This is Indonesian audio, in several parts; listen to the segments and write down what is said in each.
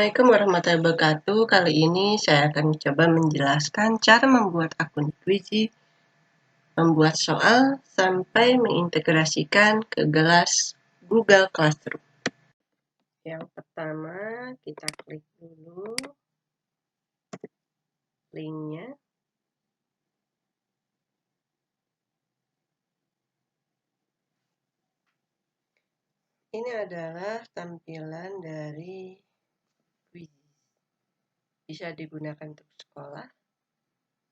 Assalamualaikum warahmatullahi wabarakatuh. Kali ini saya akan coba menjelaskan cara membuat akun Quizy, membuat soal, sampai mengintegrasikan ke kelas Google Classroom. Yang pertama, kita klik dulu linknya. Ini adalah tampilan dari Quizy. Bisa digunakan untuk sekolah,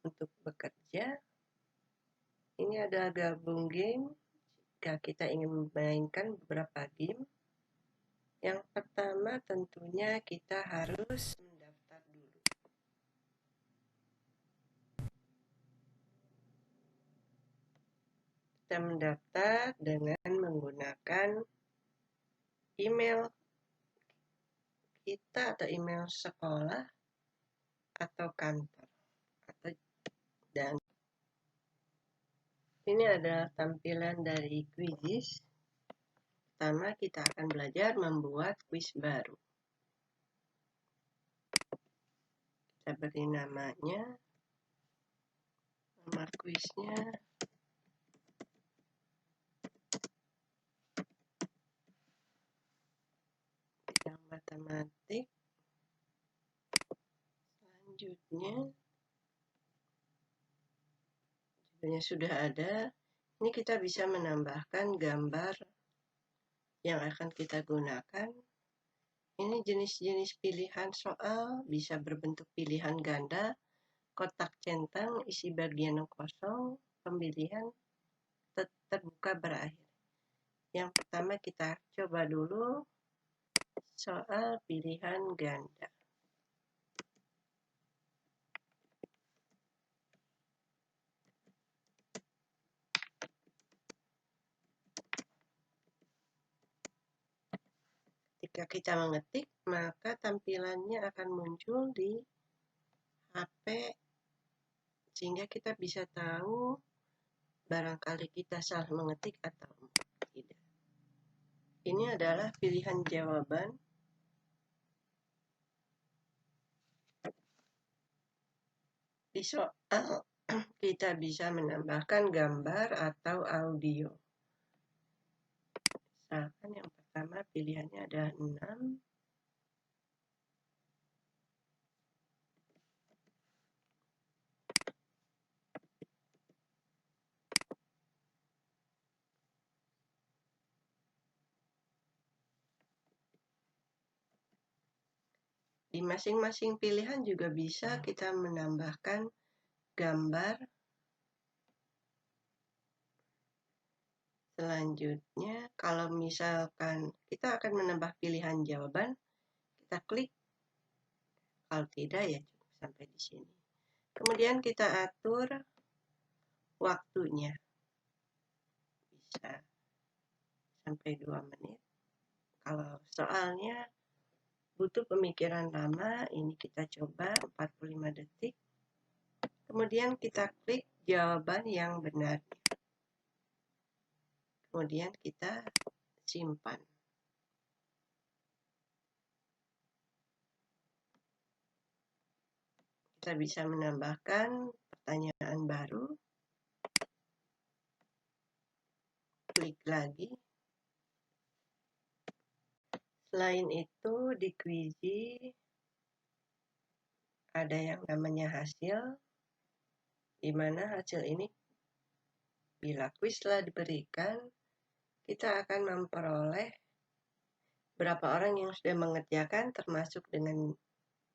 untuk bekerja. Ini ada gabung game jika kita ingin memainkan beberapa game. Yang pertama tentunya kita harus mendaftar dulu. Kita mendaftar dengan menggunakan email kita atau email sekolah atau kantor. Dan ini adalah tampilan dari Quizy. Pertama kita akan belajar membuat kuis baru. Kita beri namanya, nama kuisnya bidang matematik. Selanjutnya judulnya sudah ada. Ini kita bisa menambahkan gambar yang akan kita gunakan. Ini jenis-jenis pilihan soal, bisa berbentuk pilihan ganda, kotak centang, isi bagian yang kosong, pemilihan terbuka berakhir. Yang pertama kita coba dulu soal pilihan ganda. Ketika kita mengetik, maka tampilannya akan muncul di HP sehingga kita bisa tahu barangkali kita salah mengetik atau tidak. Ini adalah pilihan jawaban. Di soal kita bisa menambahkan gambar atau audio. Misalkan yang pertama pilihannya ada 6. Di masing-masing pilihan juga bisa kita menambahkan gambar. Selanjutnya, kalau misalkan kita akan menambah pilihan jawaban, kita klik. Kalau tidak, ya cukup sampai di sini. Kemudian kita atur waktunya. Bisa sampai 2 menit. Kalau soalnya butuh pemikiran lama, ini kita coba 45 detik. Kemudian kita klik jawaban yang benar. Kemudian kita simpan. Kita bisa menambahkan pertanyaan baru. Klik lagi. Selain itu di Quizy ada yang namanya hasil, di mana hasil ini bila kuis telah diberikan, kita akan memperoleh berapa orang yang sudah mengerjakan termasuk dengan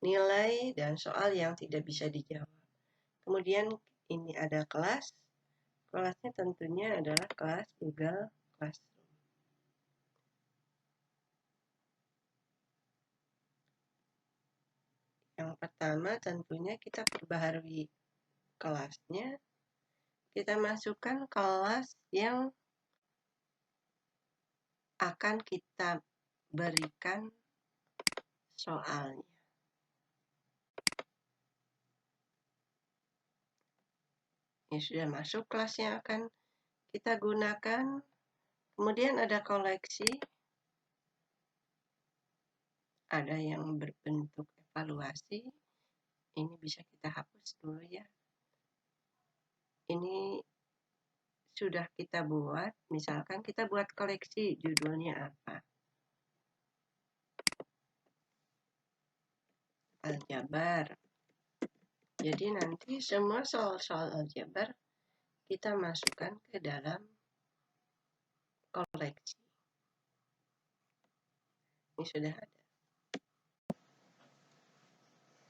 nilai dan soal yang tidak bisa dijawab. Kemudian ini ada kelas. Kelasnya tentunya adalah kelas Google Classroom. Yang pertama tentunya kita perbaharui kelasnya. Kita masukkan kelas yang akan kita berikan soalnya. Ini sudah masuk kelas yang akan kita gunakan. Kemudian ada koleksi, ada yang berbentuk evaluasi, ini bisa kita hapus dulu ya. Ini sudah kita buat, misalkan kita buat koleksi, judulnya apa? Aljabar. Jadi nanti semua soal-soal aljabar kita masukkan ke dalam koleksi. Ini sudah ada.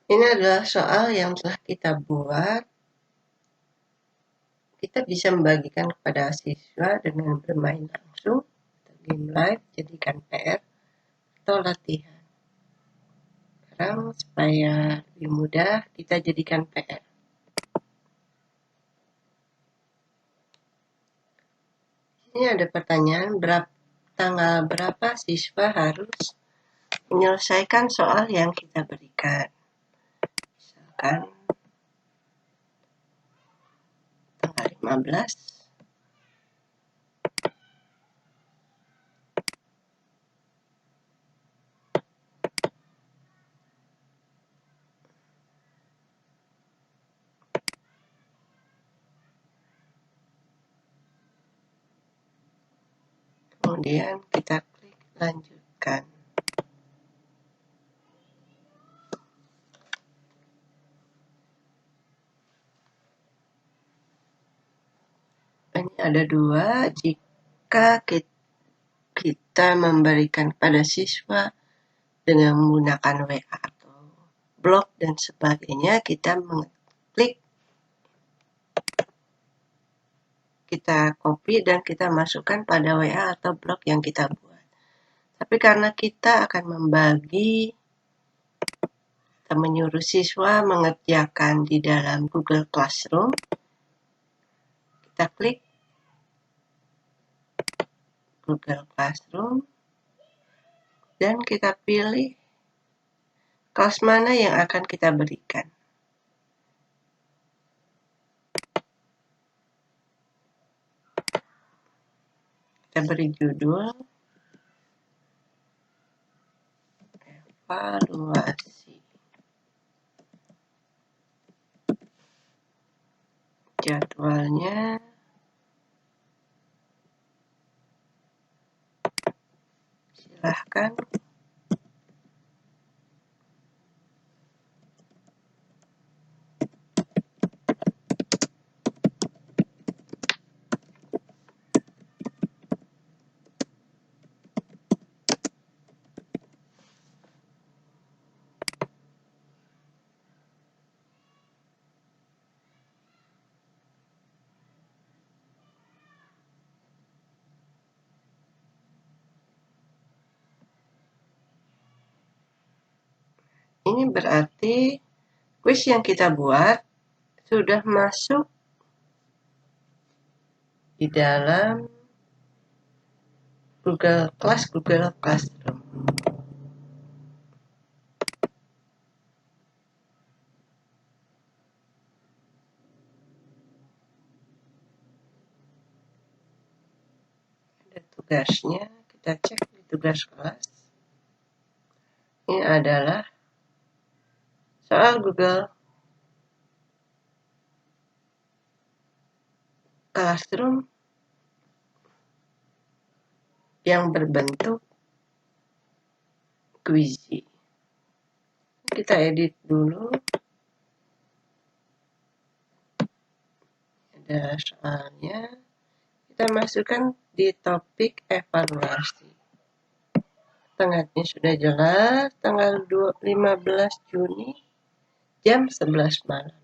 Ini adalah soal yang telah kita buat. Kita bisa membagikan kepada siswa dengan bermain langsung, atau game live, jadikan PR, atau latihan. Sekarang supaya lebih mudah, kita jadikan PR. Ini ada pertanyaan, tanggal berapa siswa harus menyelesaikan soal yang kita berikan. Misalkan tanggal 15. Kemudian kita klik lanjutkan. Ini ada dua, jika kita memberikan pada siswa dengan menggunakan WA atau blog dan sebagainya, kita mengklik, kita copy dan kita masukkan pada WA atau blog yang kita buat. Tapi karena kita akan membagi atau menyuruh siswa mengerjakan di dalam Google Classroom, kita klik Google Classroom dan kita pilih kelas mana yang akan kita berikan. Kita beri judul evaluasi. Jadwalnya silahkan ini berarti kuis yang kita buat sudah masuk di dalam Google Classroom. Ada tugasnya, kita cek di tugas kelas. Ini adalah soal Google Classroom yang berbentuk Quizy. Kita edit dulu. Ada soalnya. Kita masukkan di topik evaluasi. Tengahnya sudah jelas, tanggal 15 Juni jam 11 malam.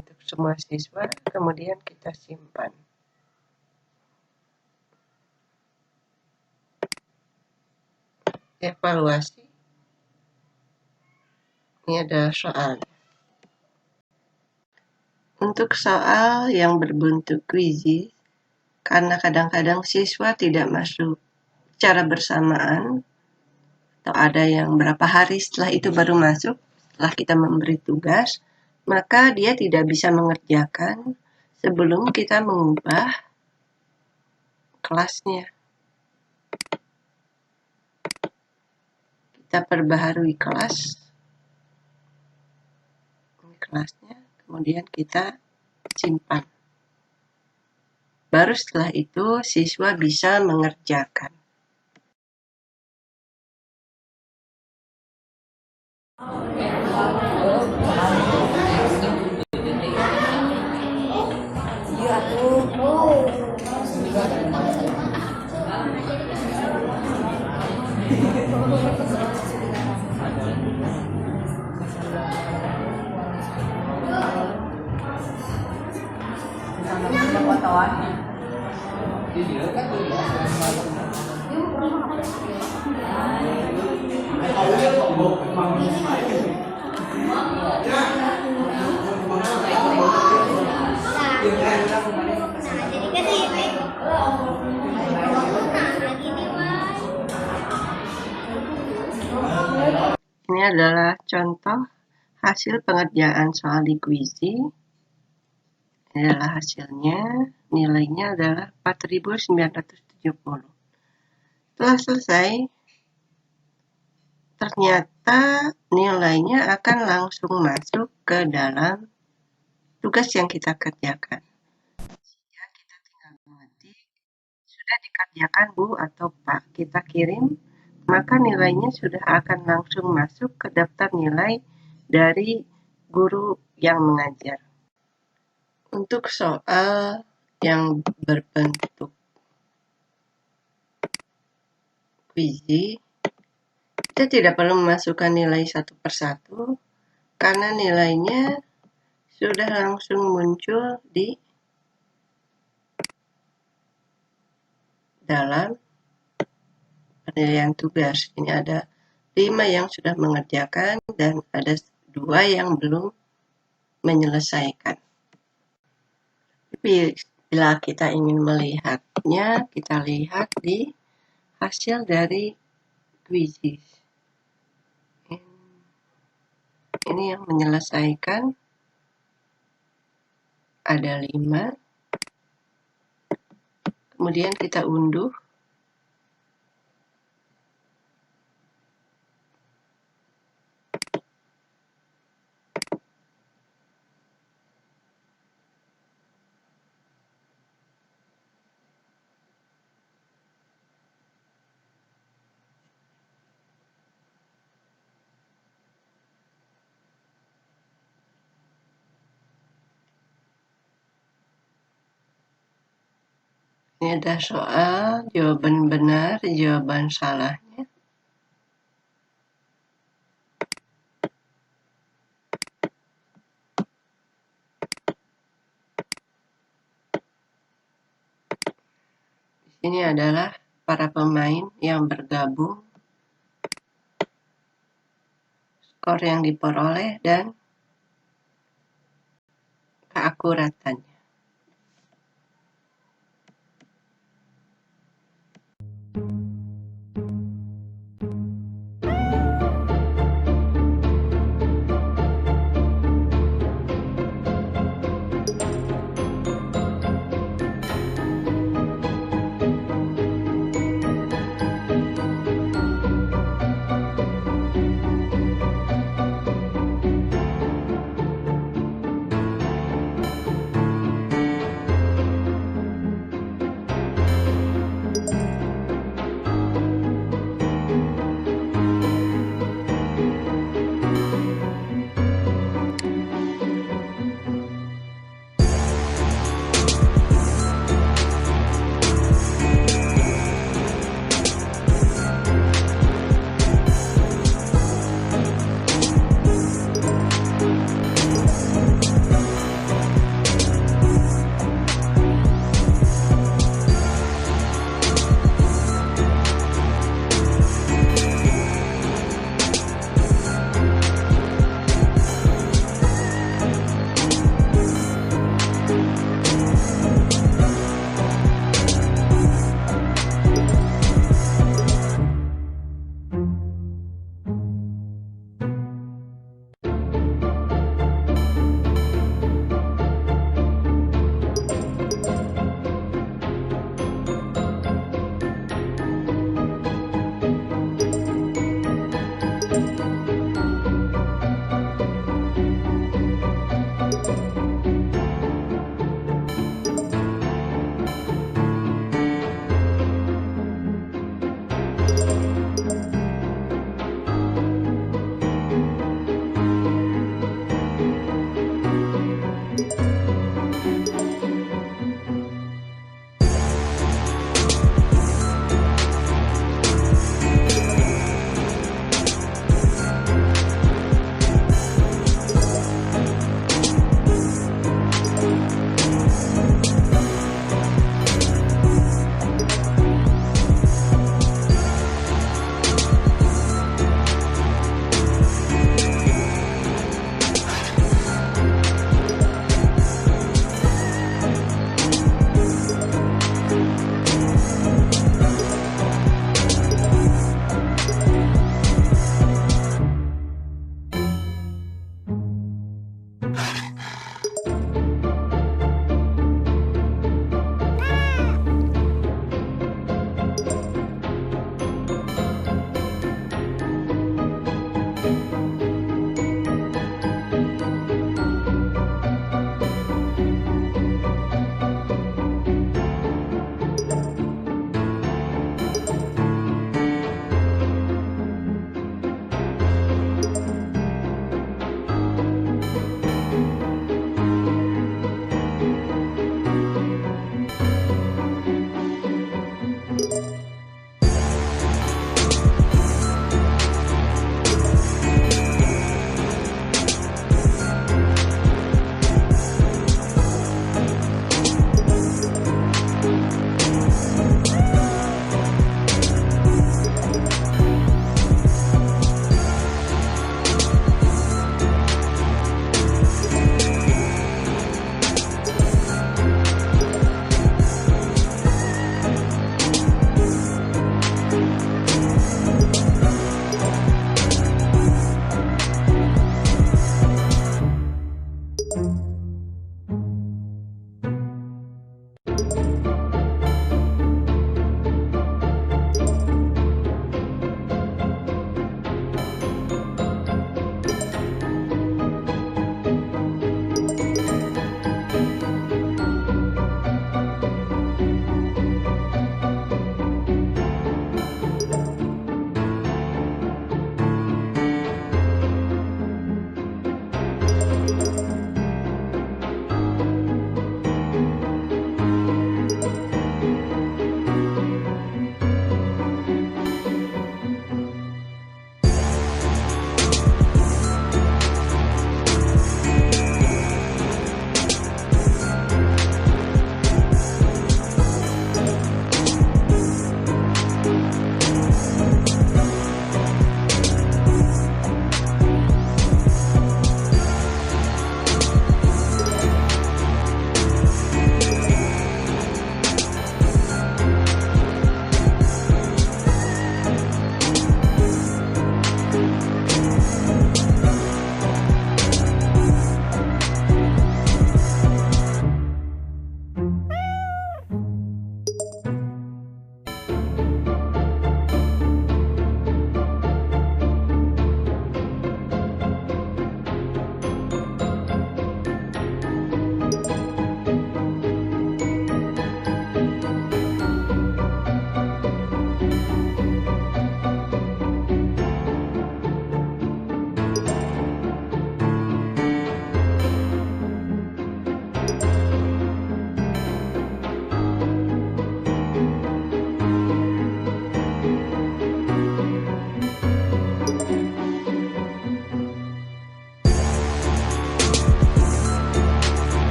Untuk semua siswa, kemudian kita simpan. Evaluasi. Ini adalah soalnya. Untuk soal yang berbentuk quizy, karena kadang-kadang siswa tidak masuk secara bersamaan, atau ada yang berapa hari setelah itu baru masuk, setelah kita memberi tugas, maka dia tidak bisa mengerjakan sebelum kita mengubah kelasnya. kita perbaharui kelasnya, kemudian kita simpan. Baru setelah itu siswa bisa mengerjakan. Ini adalah contoh hasil pengerjaan soal di Quizy. Ini adalah hasilnya, nilainya adalah 4.970. Setelah selesai, ternyata nilainya akan langsung masuk ke dalam tugas yang kita kerjakan. Jika kita tinggal mengetik, sudah dikerjakan Bu atau Pak, kita kirim, maka nilainya sudah akan langsung masuk ke daftar nilai dari guru yang mengajar. Untuk soal yang berbentuk Quizy, kita tidak perlu memasukkan nilai satu persatu karena nilainya sudah langsung muncul di dalam penilaian tugas. Ini ada 5 yang sudah mengerjakan dan ada 2 yang belum menyelesaikan. Tapi bila kita ingin melihatnya, kita lihat di hasil dari Quizy. Ini yang menyelesaikan ada 5. Kemudian kita unduh. Ini ada soal, jawaban benar, jawaban salahnya. Ini adalah para pemain yang bergabung, skor yang diperoleh, dan keakuratannya.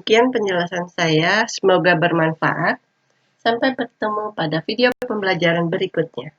Demikian penjelasan saya, semoga bermanfaat. Sampai bertemu pada video pembelajaran berikutnya.